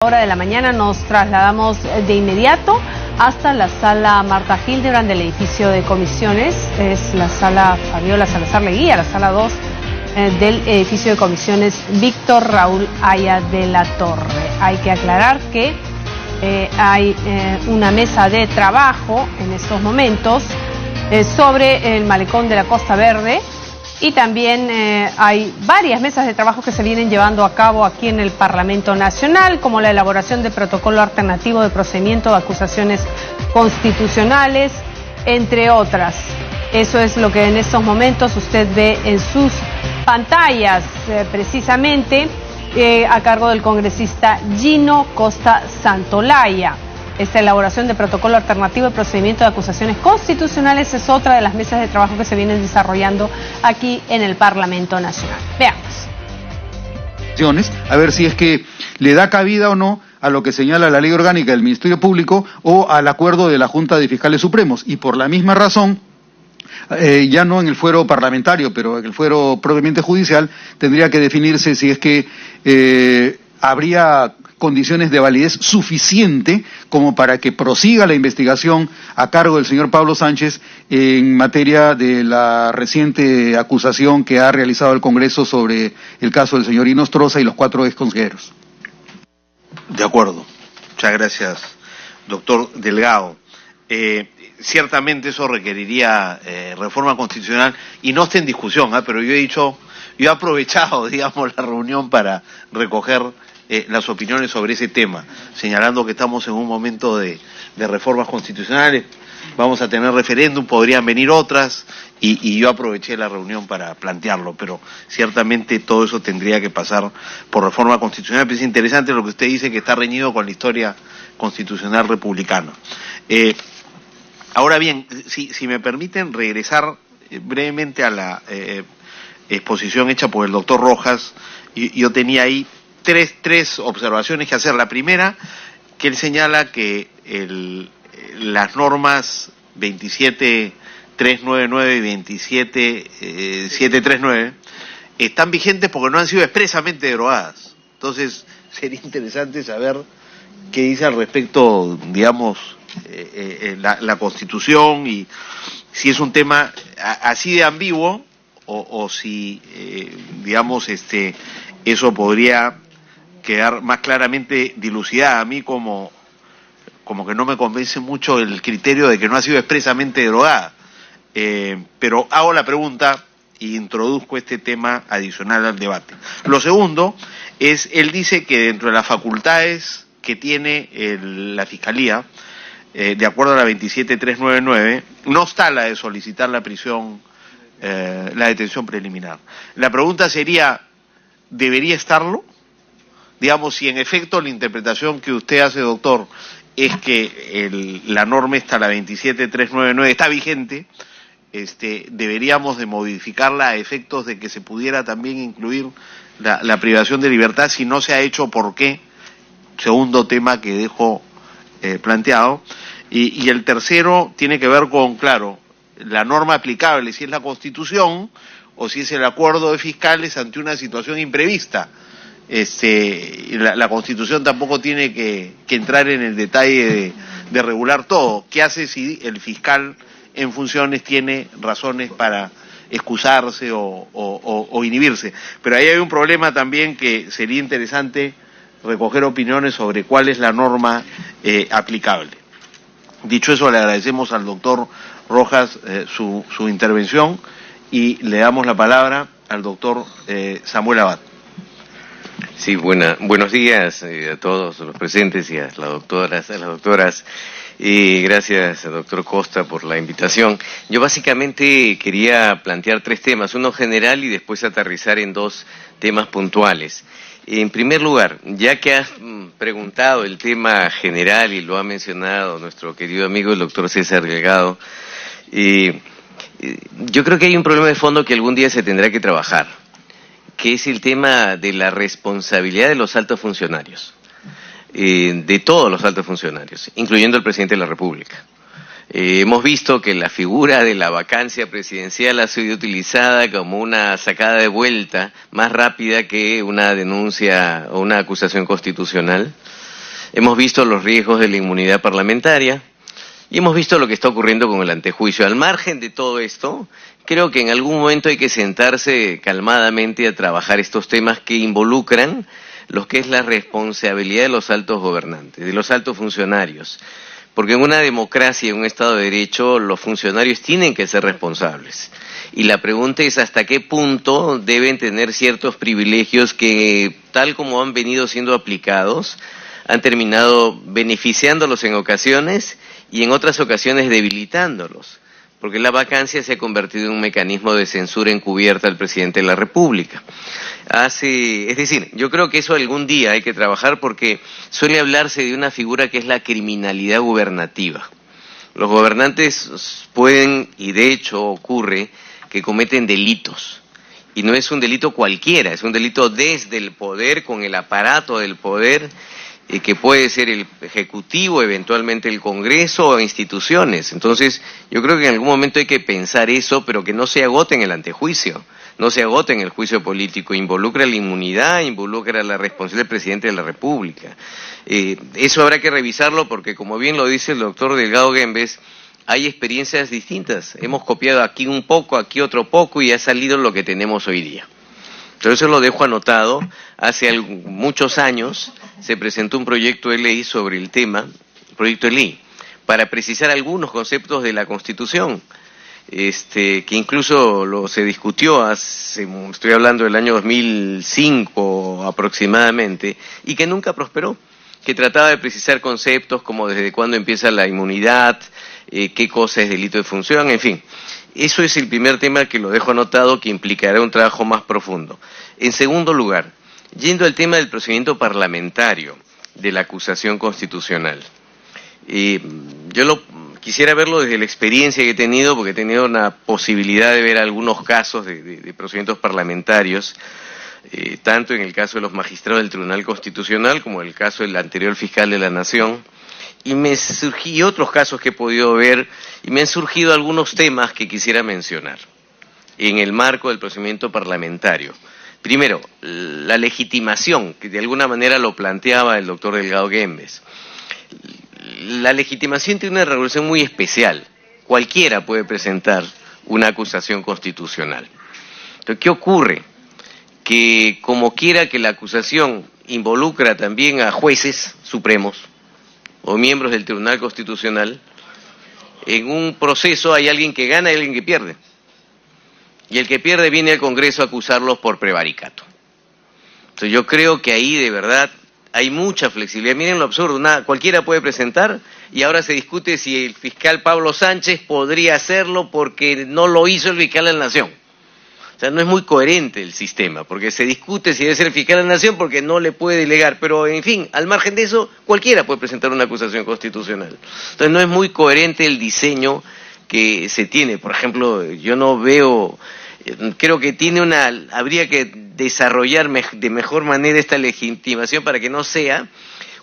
Hora de la mañana nos trasladamos de inmediato hasta la sala Marta Hildebrand del edificio de comisiones. Es la sala Fabiola Salazar Leguía, la sala 2 del edificio de comisiones Víctor Raúl Haya de la Torre. Hay que aclarar que hay una mesa de trabajo en estos momentos sobre el malecón de la Costa Verde. Y también hay varias mesas de trabajo que se vienen llevando a cabo aquí en el Parlamento Nacional, como la elaboración de protocolo alternativo de procedimiento de acusaciones constitucionales, entre otras. Eso es lo que en estos momentos usted ve en sus pantallas, precisamente a cargo del congresista Gino Costa Santolaya. Esta elaboración de protocolo alternativo de procedimiento de acusaciones constitucionales es otra de las mesas de trabajo que se vienen desarrollando aquí en el Parlamento Nacional. Veamos. A ver si es que le da cabida o no a lo que señala la ley orgánica del Ministerio Público o al acuerdo de la Junta de Fiscales Supremos. Y por la misma razón, ya no en el fuero parlamentario, pero en el fuero propiamente judicial, tendría que definirse si es que habría condiciones de validez suficiente como para que prosiga la investigación a cargo del señor Pablo Sánchez en materia de la reciente acusación que ha realizado el Congreso sobre el caso del señor Inostroza y los 4 exconsejeros. De acuerdo. Muchas gracias, doctor Delgado. Ciertamente eso requeriría reforma constitucional y no está en discusión, pero yo he aprovechado, digamos, la reunión para recoger las opiniones sobre ese tema, señalando que estamos en un momento de reformas constitucionales, vamos a tener referéndum, podrían venir otras, y yo aproveché la reunión para plantearlo, pero ciertamente todo eso tendría que pasar por reforma constitucional. Pero es interesante lo que usted dice, que está reñido con la historia constitucional republicana. Ahora bien, si me permiten regresar brevemente a la exposición hecha por el doctor Rojas, yo tenía ahí tres observaciones que hacer. La primera, que él señala que las normas 27.399 y 27.739 están vigentes porque no han sido expresamente derogadas. Entonces, sería interesante saber qué dice al respecto, digamos, la Constitución, y si es un tema así de ambiguo o si, digamos, eso podría quedar más claramente dilucidada. A mí como que no me convence mucho el criterio de que no ha sido expresamente derogada, pero hago la pregunta y introduzco este tema adicional al debate. Lo segundo es, él dice que dentro de las facultades que tiene la Fiscalía, de acuerdo a la 27.399, no está la de solicitar la prisión, la detención preliminar. La pregunta sería, ¿debería estarlo? Digamos, si en efecto la interpretación que usted hace, doctor, es que la norma esta, la 27.399, está vigente, deberíamos de modificarla a efectos de que se pudiera también incluir la privación de libertad. Si no se ha hecho, ¿por qué? Segundo tema que dejo planteado. Y el tercero tiene que ver con, claro, la norma aplicable, si es la Constitución o si es el acuerdo de fiscales ante una situación imprevista. La Constitución tampoco tiene que entrar en el detalle de regular todo. ¿Qué hace si el fiscal en funciones tiene razones para excusarse o inhibirse? Pero ahí hay un problema también que sería interesante recoger opiniones sobre cuál es la norma aplicable. Dicho eso, le agradecemos al doctor Rojas su intervención y le damos la palabra al doctor Samuel Abad. Sí, buenos días a todos los presentes y a las doctoras. Y gracias, doctor Costa, por la invitación. Yo básicamente quería plantear 3 temas, uno general y después aterrizar en 2 temas puntuales. En primer lugar, ya que has preguntado el tema general y lo ha mencionado nuestro querido amigo el doctor César Delgado, yo creo que hay un problema de fondo que algún día se tendrá que trabajar, que es el tema de la responsabilidad de los altos funcionarios, de todos los altos funcionarios, incluyendo el presidente de la República. Hemos visto que la figura de la vacancia presidencial ha sido utilizada como una sacada de vuelta más rápida que una denuncia o una acusación constitucional. hemos visto los riesgos de la inmunidad parlamentaria y hemos visto lo que está ocurriendo con el antejuicio. Al margen de todo esto, creo que en algún momento hay que sentarse calmadamente a trabajar estos temas que involucran lo que es la responsabilidad de los altos gobernantes, de los altos funcionarios. Porque en una democracia, en un Estado de Derecho, los funcionarios tienen que ser responsables. Y la pregunta es hasta qué punto deben tener ciertos privilegios que, tal como han venido siendo aplicados, han terminado beneficiándolos en ocasiones y en otras ocasiones debilitándolos. Porque la vacancia se ha convertido en un mecanismo de censura encubierta al presidente de la República. Es decir, yo creo que eso algún día hay que trabajar porque suele hablarse de una figura que es la criminalidad gubernativa. Los gobernantes pueden, y de hecho ocurre, que cometen delitos. Y no es un delito cualquiera, es un delito desde el poder, con el aparato del poder, que puede ser el Ejecutivo, eventualmente el Congreso o instituciones. Entonces, yo creo que en algún momento hay que pensar eso, pero que no se agote en el antejuicio, no se agote en el juicio político, involucra la inmunidad, involucra la responsabilidad del presidente de la República. Eso habrá que revisarlo porque, como bien lo dice el doctor Delgado Guembes, hay experiencias distintas. Hemos copiado aquí un poco, aquí otro poco y ha salido lo que tenemos hoy día. Entonces eso lo dejo anotado. Hace muchos años se presentó un proyecto de ley sobre el tema, proyecto de ley, para precisar algunos conceptos de la Constitución, que incluso se discutió estoy hablando del año 2005 aproximadamente, y que nunca prosperó, que trataba de precisar conceptos como desde cuándo empieza la inmunidad, qué cosa es delito de función, en fin. Eso es el primer tema que lo dejo anotado, que implicará un trabajo más profundo. En segundo lugar, yendo al tema del procedimiento parlamentario de la acusación constitucional. Yo quisiera verlo desde la experiencia que he tenido, porque he tenido una posibilidad de ver algunos casos de procedimientos parlamentarios, tanto en el caso de los magistrados del Tribunal Constitucional como en el caso del anterior fiscal de la Nación. Y otros casos que he podido ver, y me han surgido algunos temas que quisiera mencionar en el marco del procedimiento parlamentario. Primero, la legitimación, que de alguna manera lo planteaba el doctor Delgado Guembes. La legitimación tiene una regulación muy especial. Cualquiera puede presentar una acusación constitucional. Entonces, ¿qué ocurre? Que como quiera que la acusación involucra también a jueces supremos, o miembros del Tribunal Constitucional, en un proceso hay alguien que gana y alguien que pierde. Y el que pierde viene al Congreso a acusarlos por prevaricato. Entonces yo creo que ahí de verdad hay mucha flexibilidad. Miren lo absurdo, cualquiera puede presentar y ahora se discute si el fiscal Pablo Sánchez podría hacerlo porque no lo hizo el fiscal de la Nación. O sea, no es muy coherente el sistema, porque se discute si debe ser el fiscal de la Nación porque no le puede delegar, pero en fin, al margen de eso, cualquiera puede presentar una acusación constitucional. Entonces no es muy coherente el diseño que se tiene. Por ejemplo, yo no veo, creo que habría que desarrollar de mejor manera esta legitimación para que no sea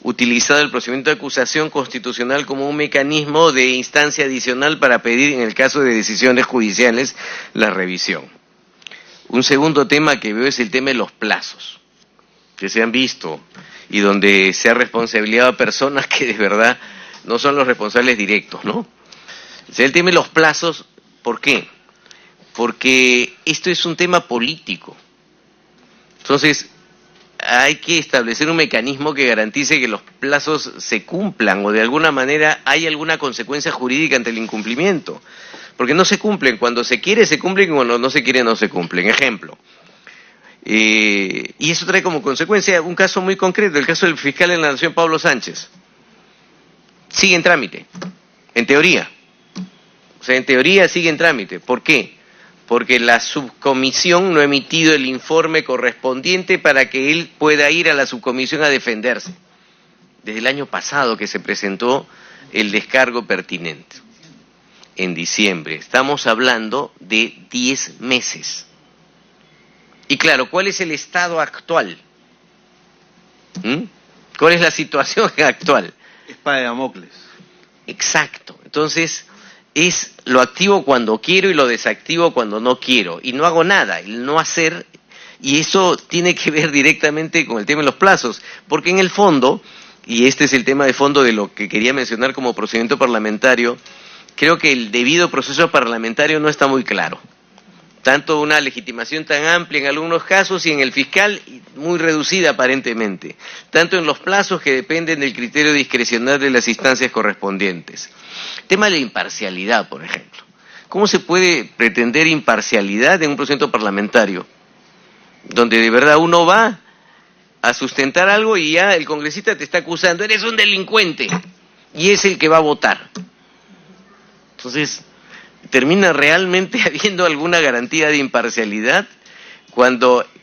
utilizado el procedimiento de acusación constitucional como un mecanismo de instancia adicional para pedir, en el caso de decisiones judiciales, la revisión. Un segundo tema que veo es el tema de los plazos, que se han visto y donde se ha responsabilizado a personas que de verdad no son los responsables directos, ¿no? O sea, el tema de los plazos, ¿por qué? Porque esto es un tema político. Entonces, hay que establecer un mecanismo que garantice que los plazos se cumplan o de alguna manera hay alguna consecuencia jurídica ante el incumplimiento. Porque no se cumplen, cuando se quiere se cumplen y cuando no se quiere no se cumplen. Ejemplo. Y eso trae como consecuencia un caso muy concreto, el caso del fiscal de la Nación Pablo Sánchez. Sigue en trámite, en teoría. O sea, en teoría sigue en trámite. ¿Por qué? Porque la subcomisión no ha emitido el informe correspondiente para que él pueda ir a la subcomisión a defenderse. Desde el año pasado que se presentó el descargo pertinente. En diciembre. Estamos hablando de 10 meses. Y claro, ¿cuál es el estado actual? ¿Cuál es la situación actual? Espada de Damocles. Exacto. Entonces, lo activo cuando quiero y lo desactivo cuando no quiero. Y no hago nada, el no hacer. Y eso tiene que ver directamente con el tema de los plazos. Porque en el fondo, y este es el tema de fondo de lo que quería mencionar como procedimiento parlamentario, creo que el debido proceso parlamentario no está muy claro. Tanto una legitimación tan amplia en algunos casos y en el fiscal muy reducida aparentemente. Tanto en los plazos que dependen del criterio discrecional de las instancias correspondientes. Tema de la imparcialidad, por ejemplo. ¿Cómo se puede pretender imparcialidad en un procedimiento parlamentario? Donde de verdad uno va a sustentar algo y ya el congresista te está acusando, eres un delincuente, y es el que va a votar. Entonces, ¿termina realmente habiendo alguna garantía de imparcialidad?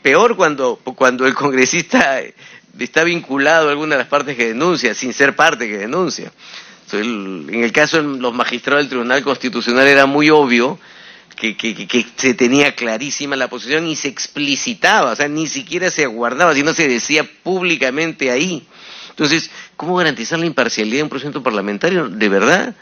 Peor cuando el congresista está vinculado a alguna de las partes que denuncia, sin ser parte que denuncia. Entonces, en el caso de los magistrados del Tribunal Constitucional era muy obvio que se tenía clarísima la posición y se explicitaba, o sea, ni siquiera se aguardaba, sino se decía públicamente ahí. Entonces, ¿cómo garantizar la imparcialidad en un procedimiento parlamentario? ¿De verdad?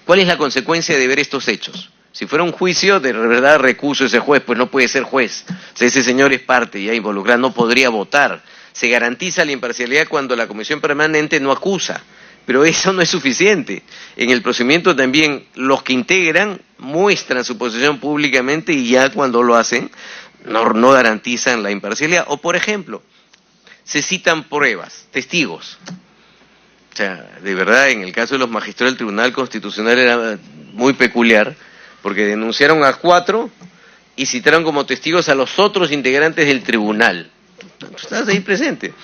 ¿Cuál es la consecuencia de ver estos hechos? Si fuera un juicio, de verdad recuso ese juez, pues no puede ser juez. O sea, ese señor es parte ya involucrado, no podría votar. Se garantiza la imparcialidad cuando la comisión permanente no acusa. Pero eso no es suficiente. En el procedimiento también los que integran muestran su posición públicamente y ya cuando lo hacen no garantizan la imparcialidad. O por ejemplo, se citan pruebas, testigos. O sea, de verdad, en el caso de los magistrados del Tribunal Constitucional era muy peculiar, porque denunciaron a 4 y citaron como testigos a los otros integrantes del tribunal. Estás ahí presente.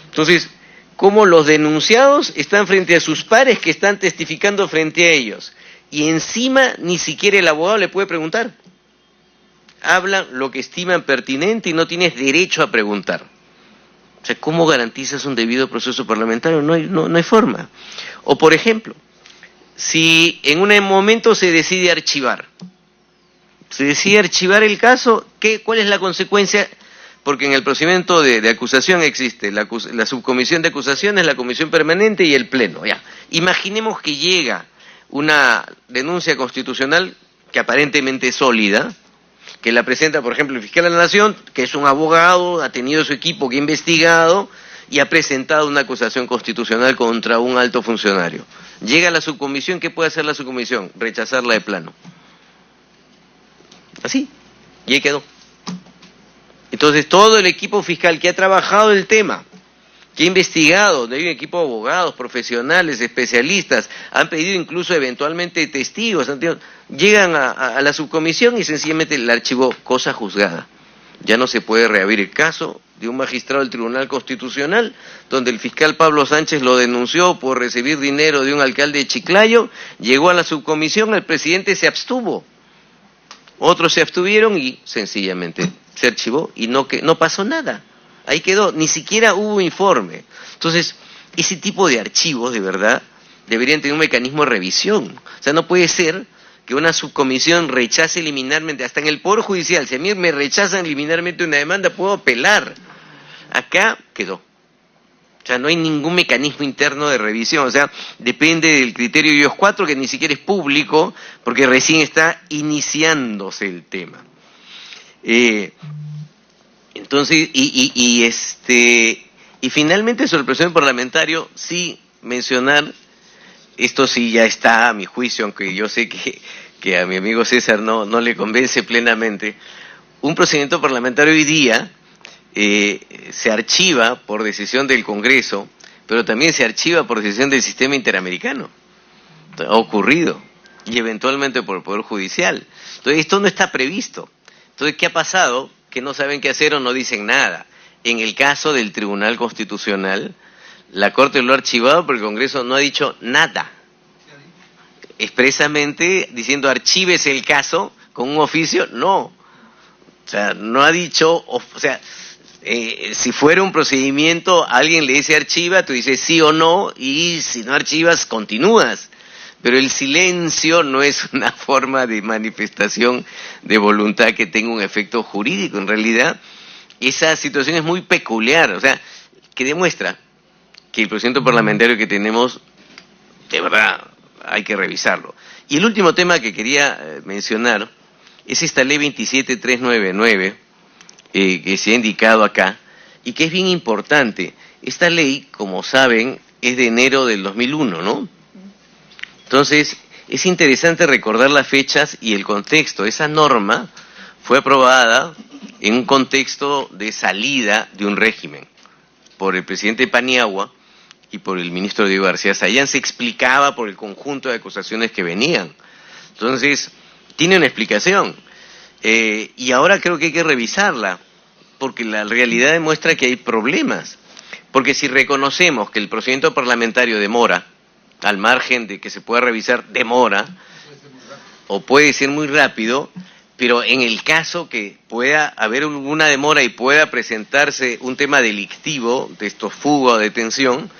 Entonces, ¿cómo los denunciados están frente a sus pares que están testificando frente a ellos? Y encima ni siquiera el abogado le puede preguntar. Hablan lo que estiman pertinente y no tienes derecho a preguntar. O sea, ¿cómo garantizas un debido proceso parlamentario? No hay forma. O por ejemplo, si en un momento se decide archivar el caso, ¿cuál es la consecuencia? Porque en el procedimiento de acusación existe la subcomisión de acusaciones, la comisión permanente y el pleno. Ya. Imaginemos que llega una denuncia constitucional que aparentemente es sólida, que la presenta, por ejemplo, el fiscal de la Nación, que es un abogado, ha tenido su equipo que ha investigado y ha presentado una acusación constitucional contra un alto funcionario. Llega a la subcomisión, ¿qué puede hacer la subcomisión? Rechazarla de plano. Así, y ahí quedó. Entonces, todo el equipo fiscal que ha trabajado el tema, que ha investigado, donde hay un equipo de abogados, profesionales, especialistas, han pedido incluso eventualmente testigos, llegan a la subcomisión y sencillamente el archivo cosa juzgada. Ya no se puede reabrir el caso de un magistrado del Tribunal Constitucional, donde el fiscal Pablo Sánchez lo denunció por recibir dinero de un alcalde de Chiclayo, llegó a la subcomisión, el presidente se abstuvo. Otros se abstuvieron y sencillamente se archivó y no pasó nada. Ahí quedó, ni siquiera hubo informe. Entonces, ese tipo de archivos, de verdad, deberían tener un mecanismo de revisión. O sea, no puede ser que una subcomisión rechace liminarmente, hasta en el Poder Judicial, si a mí me rechazan liminarmente una demanda, puedo apelar. Acá quedó. O sea, no hay ningún mecanismo interno de revisión, o sea, depende del criterio de ellos 4, que ni siquiera es público, porque recién está iniciándose el tema. Entonces, y finalmente sobre el procedimiento parlamentario, sí mencionar, esto sí ya está a mi juicio, aunque yo sé que a mi amigo César no le convence plenamente, un procedimiento parlamentario hoy día se archiva por decisión del Congreso, pero también se archiva por decisión del sistema interamericano. Ha ocurrido, y eventualmente por el Poder Judicial. Entonces, esto no está previsto. Entonces, ¿qué ha pasado? Que no saben qué hacer o no dicen nada. En el caso del Tribunal Constitucional, la Corte lo ha archivado, pero el Congreso no ha dicho nada. Expresamente diciendo archívese el caso con un oficio, no. O sea, no ha dicho, si fuera un procedimiento, alguien le dice archiva, tú dices sí o no, y si no archivas, continúas. Pero el silencio no es una forma de manifestación de voluntad que tenga un efecto jurídico. En realidad, esa situación es muy peculiar, o sea, que demuestra que el procedimiento parlamentario que tenemos, de verdad, hay que revisarlo. Y el último tema que quería mencionar es esta ley 27399, que se ha indicado acá, y que es bien importante. Esta ley, como saben, es de enero del 2001, ¿no? Entonces, es interesante recordar las fechas y el contexto. Esa norma fue aprobada en un contexto de salida de un régimen por el presidente Paniagua y por el ministro Diego García Sayán. Se explicaba por el conjunto de acusaciones que venían. Entonces, tiene una explicación. Y ahora creo que hay que revisarla, porque la realidad demuestra que hay problemas. Porque si reconocemos que el procedimiento parlamentario demora, al margen de que se pueda revisar, demora, o puede ser muy rápido, pero en el caso que pueda haber alguna demora y pueda presentarse un tema delictivo, de estos fuga o detención,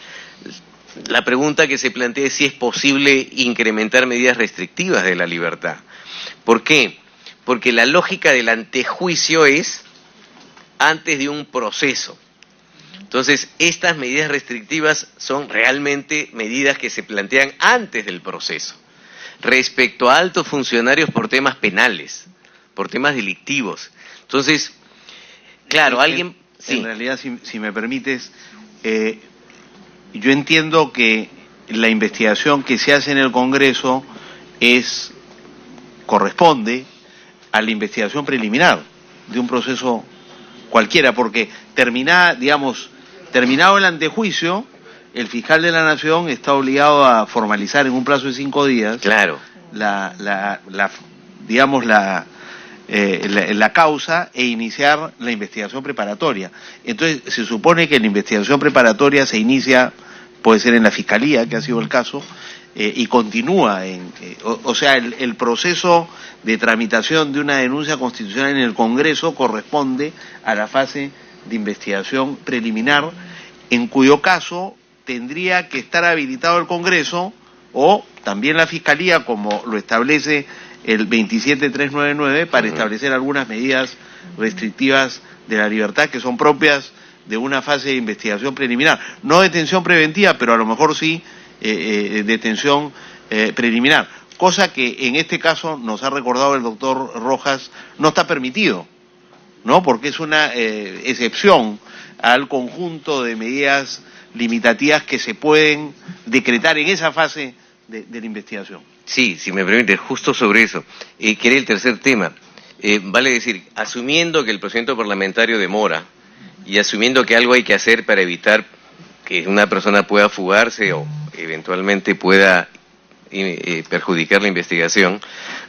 la pregunta que se plantea es si es posible incrementar medidas restrictivas de la libertad. ¿Por qué? Porque la lógica del antejuicio es antes de un proceso. Entonces, estas medidas restrictivas son realmente medidas que se plantean antes del proceso, respecto a altos funcionarios por temas penales, por temas delictivos. Entonces, claro, alguien... Sí. En realidad, si me permites, yo entiendo que la investigación que se hace en el Congreso corresponde a la investigación preliminar de un proceso cualquiera, porque terminado el antejuicio, el fiscal de la Nación está obligado a formalizar en un plazo de 5 días, claro, la causa e iniciar la investigación preparatoria. Entonces, se supone que la investigación preparatoria se inicia, puede ser en la Fiscalía, que ha sido el caso, y continúa o sea, el proceso de tramitación de una denuncia constitucional en el Congreso corresponde a la fase de investigación preliminar, en cuyo caso tendría que estar habilitado el Congreso o también la Fiscalía, como lo establece el 27399, para establecer algunas medidas restrictivas de la libertad que son propias de una fase de investigación preliminar. No detención preventiva, pero a lo mejor sí detención preliminar. Cosa que en este caso, nos ha recordado el doctor Rojas, no está permitido, ¿no? Porque es una excepción al conjunto de medidas limitativas que se pueden decretar en esa fase de la investigación. Sí, si me permite, justo sobre eso, que era el tercer tema. Vale decir, asumiendo que el procedimiento parlamentario demora y asumiendo que algo hay que hacer para evitar que una persona pueda fugarse o eventualmente pueda perjudicar la investigación,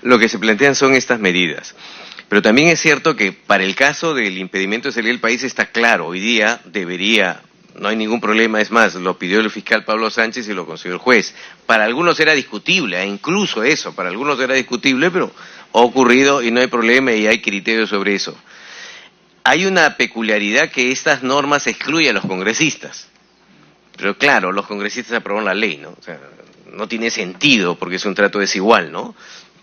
lo que se plantean son estas medidas. Pero también es cierto que para el caso del impedimento de salir del país está claro, hoy día no hay ningún problema, es más, lo pidió el fiscal Pablo Sánchez y lo consiguió el juez. Para algunos era discutible, incluso eso, para algunos era discutible, pero ha ocurrido y no hay problema y hay criterios sobre eso. Hay una peculiaridad que estas normas excluyen a los congresistas. Pero claro, los congresistas aprobaron la ley, ¿no? O sea, no tiene sentido porque es un trato desigual, ¿no?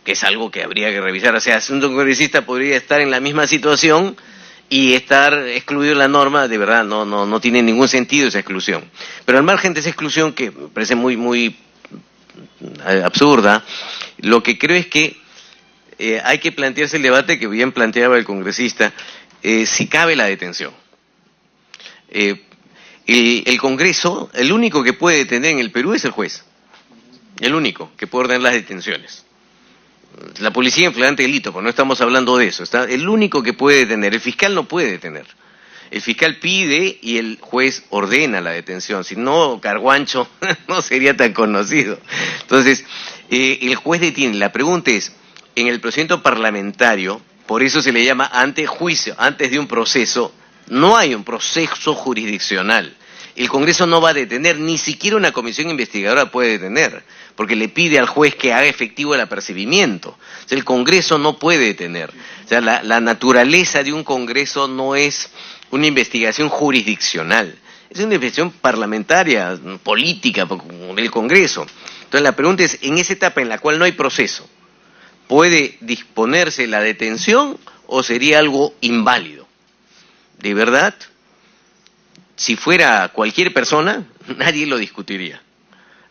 Que es algo que habría que revisar. O sea, si un congresista podría estar en la misma situación y estar excluido de la norma, de verdad, no tiene ningún sentido esa exclusión. Pero al margen de esa exclusión, que me parece muy absurda, lo que creo es que hay que plantearse el debate que bien planteaba el congresista, si cabe la detención. El Congreso, el único que puede detener en el Perú es el juez. El único que puede ordenar las detenciones. La policía en flagrante delito, pues no estamos hablando de eso. El único que puede detener, el fiscal no puede detener. El fiscal pide y el juez ordena la detención. Si no, Carguancho no sería tan conocido. Entonces, el juez detiene. La pregunta es, en el procedimiento parlamentario, por eso se le llama antejuicio, antes de un proceso, no hay un proceso jurisdiccional. El Congreso no va a detener, ni siquiera una comisión investigadora puede detener, porque le pide al juez que haga efectivo el apercibimiento. O sea, el Congreso no puede detener. O sea, la naturaleza de un Congreso no es una investigación jurisdiccional, es una investigación parlamentaria, política, del Congreso. Entonces la pregunta es, en esa etapa en la cual no hay proceso, ¿puede disponerse la detención o sería algo inválido? De verdad, si fuera cualquier persona, nadie lo discutiría.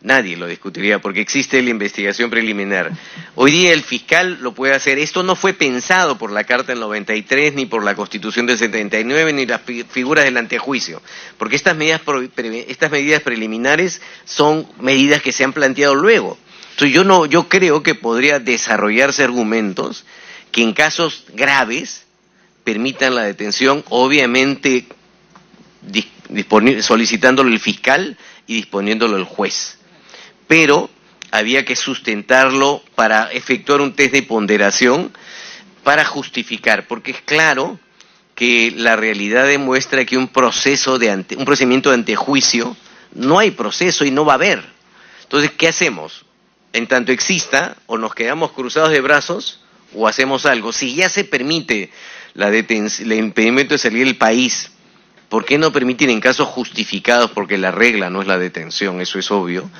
Nadie lo discutiría porque existe la investigación preliminar. Hoy día el fiscal lo puede hacer. Esto no fue pensado por la Carta del 93, ni por la Constitución del 79, ni las figuras del antejuicio. Porque estas medidas preliminares son medidas que se han planteado luego. Entonces yo creo que podría desarrollarse argumentos que en casos graves permitan la detención, obviamente solicitándolo el fiscal y disponiéndolo el juez. Pero había que sustentarlo para efectuar un test de ponderación para justificar, porque es claro que la realidad demuestra que un procedimiento de antejuicio no hay proceso y no va a haber. Entonces, ¿qué hacemos? En tanto exista, o nos quedamos cruzados de brazos o hacemos algo. Si ya se permite el impedimento de salir del país, ¿por qué no permitir en casos justificados? Porque la regla no es la detención, eso es obvio.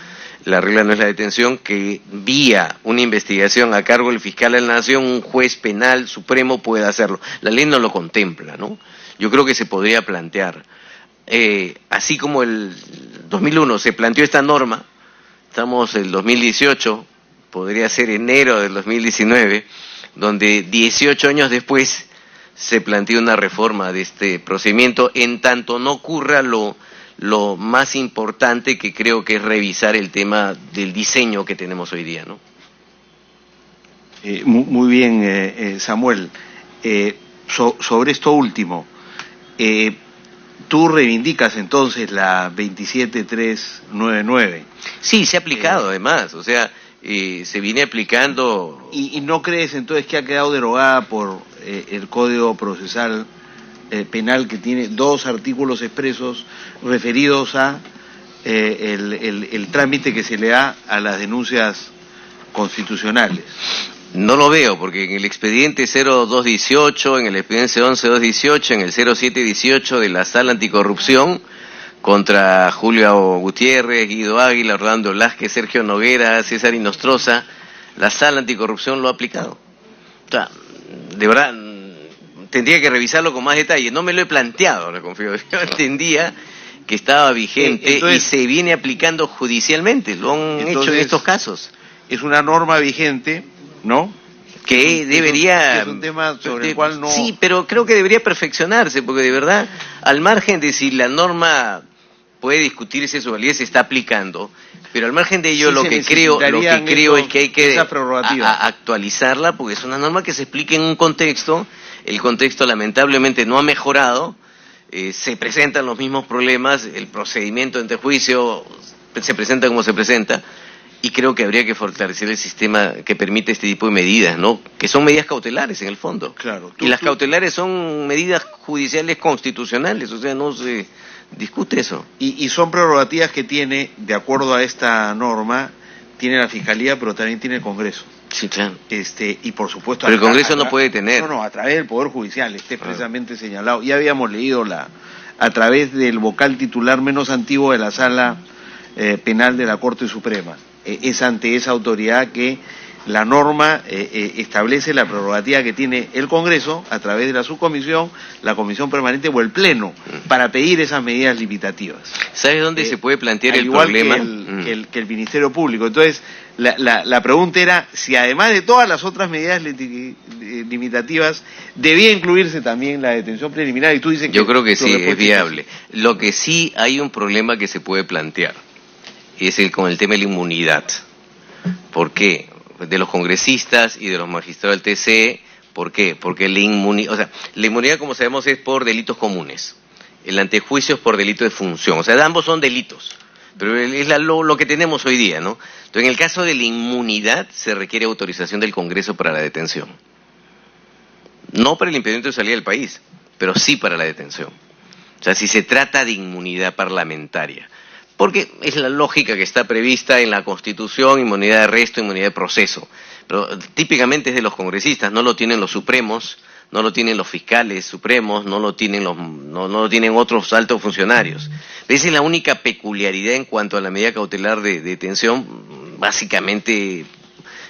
La regla no es la detención, que vía una investigación a cargo del fiscal de la Nación, un juez penal supremo puede hacerlo. La ley no lo contempla, ¿no? Yo creo que se podría plantear. Así como el 2001 se planteó esta norma, estamos en el 2018, podría ser enero del 2019, donde 18 años después se plantea una reforma de este procedimiento, en tanto no ocurra lo más importante, que creo que es revisar el tema del diseño que tenemos hoy día, ¿no? Muy bien, Samuel. Sobre esto último, tú reivindicas entonces la 27399. Sí, se ha aplicado además, o sea, se viene aplicando. ¿Y no crees entonces que ha quedado derogada por el Código Procesal Penal, que tiene 2 artículos expresos referidos a el trámite que se le da a las denuncias constitucionales? No lo veo, porque en el expediente 0218, en el expediente 11218, en el 0718 de la Sala Anticorrupción, contra Julio Gutiérrez, Guido Águila, Orlando Velázquez, Sergio Noguera, César Inostroza, la Sala Anticorrupción lo ha aplicado. O sea, de verdad, tendría que revisarlo con más detalle. No me lo he planteado, le confío. Yo entendía que estaba vigente entonces, y se viene aplicando judicialmente. Lo han hecho en estos casos. Es una norma vigente, ¿no? Que debería... Es un tema sobre el cual no... Sí, pero creo que debería perfeccionarse, porque de verdad, al margen de si la norma puede discutirse su validez, se está aplicando, pero al margen de ello, lo que creo es que hay que actualizarla, porque es una norma que se explica en un contexto. El contexto lamentablemente no ha mejorado, se presentan los mismos problemas, el procedimiento de antejuicio se presenta como se presenta, y creo que habría que fortalecer el sistema que permite este tipo de medidas, ¿no? Que son medidas cautelares en el fondo. Claro. Y las cautelares son medidas judiciales constitucionales, o sea, no se discute eso. Y son prerrogativas que tiene, de acuerdo a esta norma, tiene la Fiscalía, pero también tiene el Congreso. Sí, claro. Y por supuesto... Pero el Congreso no puede tener. No, a través del Poder Judicial, esté expresamente señalado. Ya habíamos leído a través del vocal titular menos antiguo de la Sala Penal de la Corte Suprema. Es ante esa autoridad que la norma establece la prerrogativa que tiene el Congreso a través de la subcomisión, la comisión permanente o el Pleno para pedir esas medidas limitativas. ¿Sabes dónde se puede plantear el igual problema? Que el Ministerio Público. Entonces, la pregunta era si además de todas las otras medidas limitativas debía incluirse también la detención preliminar, y tú dices que... Yo creo que sí, es viable. Lo que sí hay un problema que se puede plantear, y es con el tema de la inmunidad. ¿Por qué? De los congresistas y de los magistrados del TC. ¿Por qué? Porque la inmunidad, como sabemos, es por delitos comunes. El antejuicio es por delito de función. O sea, ambos son delitos. Pero es lo que tenemos hoy día, ¿no? Entonces, en el caso de la inmunidad, se requiere autorización del Congreso para la detención. No para el impedimento de salida del país, pero sí para la detención. O sea, si se trata de inmunidad parlamentaria. Porque es la lógica que está prevista en la Constitución: inmunidad de arresto, inmunidad de proceso. Pero típicamente es de los congresistas, no lo tienen los supremos, no lo tienen los fiscales supremos, no lo tienen no lo tienen otros altos funcionarios. Esa es la única peculiaridad en cuanto a la medida cautelar de detención, básicamente,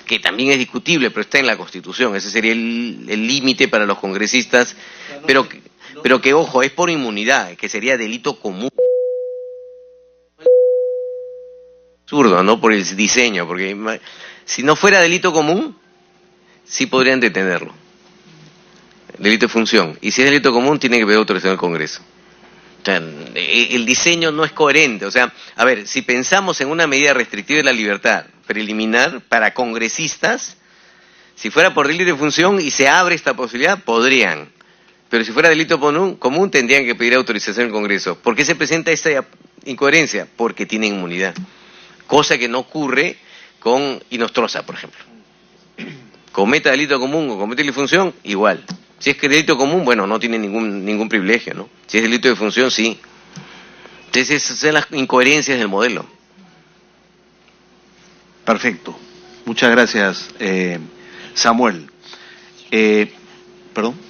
que también es discutible, pero está en la Constitución. Ese sería el límite para los congresistas, pero que, ojo, es por inmunidad, que sería delito común. absurdo, ¿no? Por el diseño, porque si no fuera delito común, sí podrían detenerlo. Delito de función. Y si es delito común, tiene que pedir autorización del Congreso. O sea, el diseño no es coherente. O sea, a ver, si pensamos en una medida restrictiva de la libertad preliminar para congresistas, si fuera por delito de función y se abre esta posibilidad, podrían. Pero si fuera delito común, tendrían que pedir autorización del Congreso. ¿Por qué se presenta esta incoherencia? Porque tienen inmunidad. Cosa que no ocurre con Inostroza, por ejemplo. Cometa delito común o cometa delito de función, igual. Si es que delito común, bueno, no tiene ningún privilegio, ¿no? Si es delito de función, sí. Entonces, esas son las incoherencias del modelo. Perfecto. Muchas gracias, Samuel. ¿Perdón?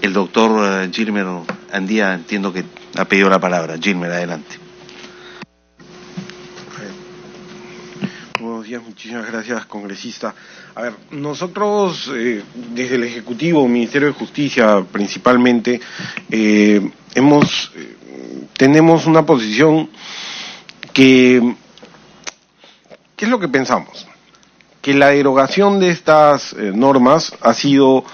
El doctor Gilmer Andía, entiendo que ha pedido la palabra. Gilmer, adelante. Buenos días, muchísimas gracias, congresista. A ver, nosotros, desde el Ejecutivo, Ministerio de Justicia principalmente, tenemos una posición ¿qué es lo que pensamos? Que la derogación de estas normas ha sido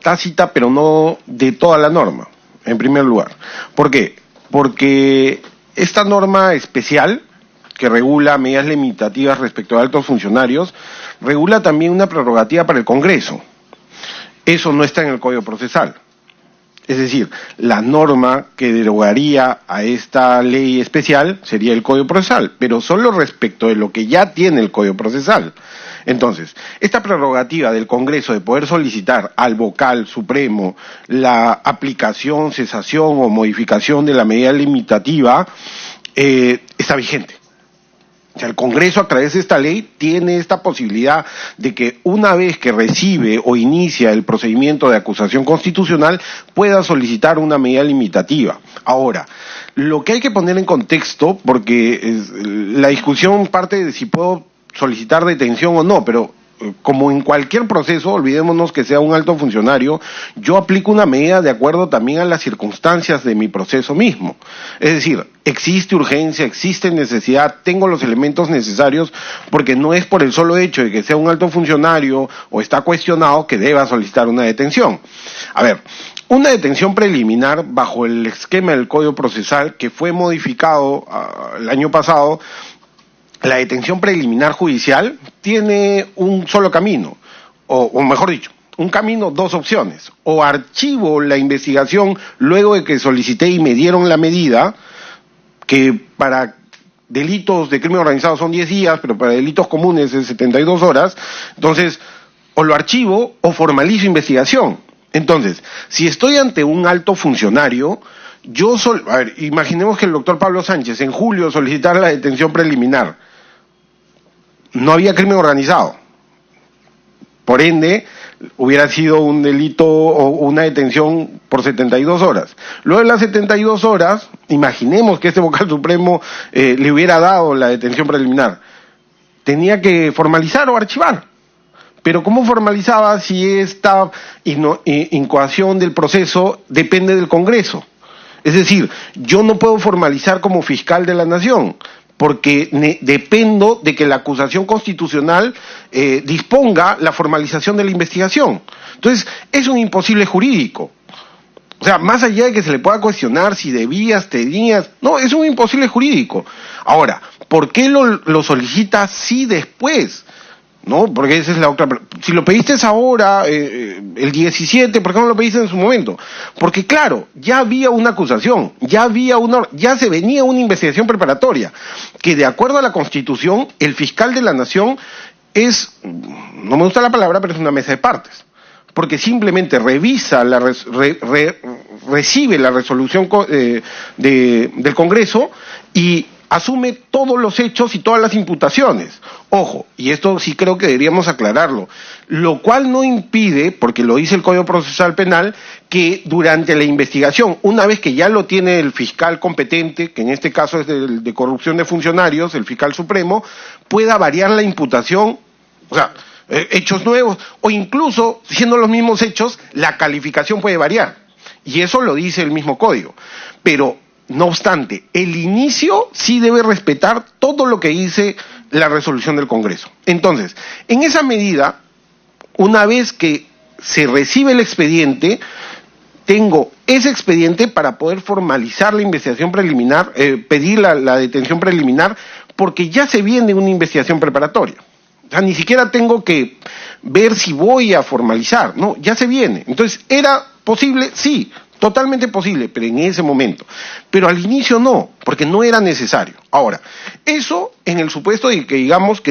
tácita, pero no de toda la norma, en primer lugar. ¿Por qué? Porque esta norma especial, que regula medidas limitativas respecto a altos funcionarios, regula también una prerrogativa para el Congreso. Eso no está en el Código Procesal. Es decir, la norma que derogaría a esta ley especial sería el Código Procesal, pero solo respecto de lo que ya tiene el Código Procesal. Entonces, esta prerrogativa del Congreso de poder solicitar al vocal supremo la aplicación, cesación o modificación de la medida limitativa está vigente. O sea, el Congreso a través de esta ley tiene esta posibilidad de que una vez que recibe o inicia el procedimiento de acusación constitucional pueda solicitar una medida limitativa. Ahora, lo que hay que poner en contexto, porque la discusión parte de si puedo solicitar detención o no, pero como en cualquier proceso, olvidémonos que sea un alto funcionario, yo aplico una medida de acuerdo también a las circunstancias de mi proceso mismo. Es decir, existe urgencia, existe necesidad, tengo los elementos necesarios, porque no es por el solo hecho de que sea un alto funcionario o está cuestionado que deba solicitar una detención. A ver, una detención preliminar bajo el esquema del Código Procesal que fue modificado el año pasado. La detención preliminar judicial tiene un solo camino, o mejor dicho, un camino, dos opciones. O archivo la investigación luego de que solicité y me dieron la medida, que para delitos de crimen organizado son 10 días, pero para delitos comunes es 72 horas. Entonces, o lo archivo o formalizo investigación. Entonces, si estoy ante un alto funcionario, a ver, imaginemos que el doctor Pablo Sánchez en julio solicitara la detención preliminar. No había crimen organizado. Por ende, hubiera sido un delito o una detención por 72 horas. Luego de las 72 horas, imaginemos que este vocal supremo le hubiera dado la detención preliminar. Tenía que formalizar o archivar. Pero ¿cómo formalizaba si esta incoación del proceso depende del Congreso? Es decir, yo no puedo formalizar como fiscal de la Nación, porque dependo de que la acusación constitucional disponga la formalización de la investigación. Entonces, es un imposible jurídico. O sea, más allá de que se le pueda cuestionar si debías, tenías, no, es un imposible jurídico. Ahora, ¿por qué lo solicitas sí después? ¿No? Porque esa es la otra. Si lo pediste ahora, el 17, ¿por qué no lo pediste en su momento? Porque claro, ya había una acusación, ya se venía una investigación preparatoria, que de acuerdo a la Constitución, el fiscal de la Nación no me gusta la palabra, pero es una mesa de partes. Porque simplemente revisa, recibe la resolución del Congreso y asume todos los hechos y todas las imputaciones. Ojo, y esto sí creo que deberíamos aclararlo, lo cual no impide, porque lo dice el Código Procesal Penal, que durante la investigación, una vez que ya lo tiene el fiscal competente, que en este caso es de corrupción de funcionarios, el fiscal supremo, pueda variar la imputación, o sea, hechos nuevos, o incluso, siendo los mismos hechos, la calificación puede variar. Y eso lo dice el mismo código. Pero No obstante, el inicio sí debe respetar todo lo que dice la resolución del Congreso. Entonces, en esa medida, una vez que se recibe el expediente, tengo ese expediente para poder formalizar la investigación preliminar, pedir la detención preliminar, porque ya se viene una investigación preparatoria. O sea, ni siquiera tengo que ver si voy a formalizar, no, ya se viene. Entonces, ¿era posible? Sí, totalmente posible, pero en ese momento. Pero al inicio no, porque no era necesario. Ahora, eso en el supuesto de que digamos que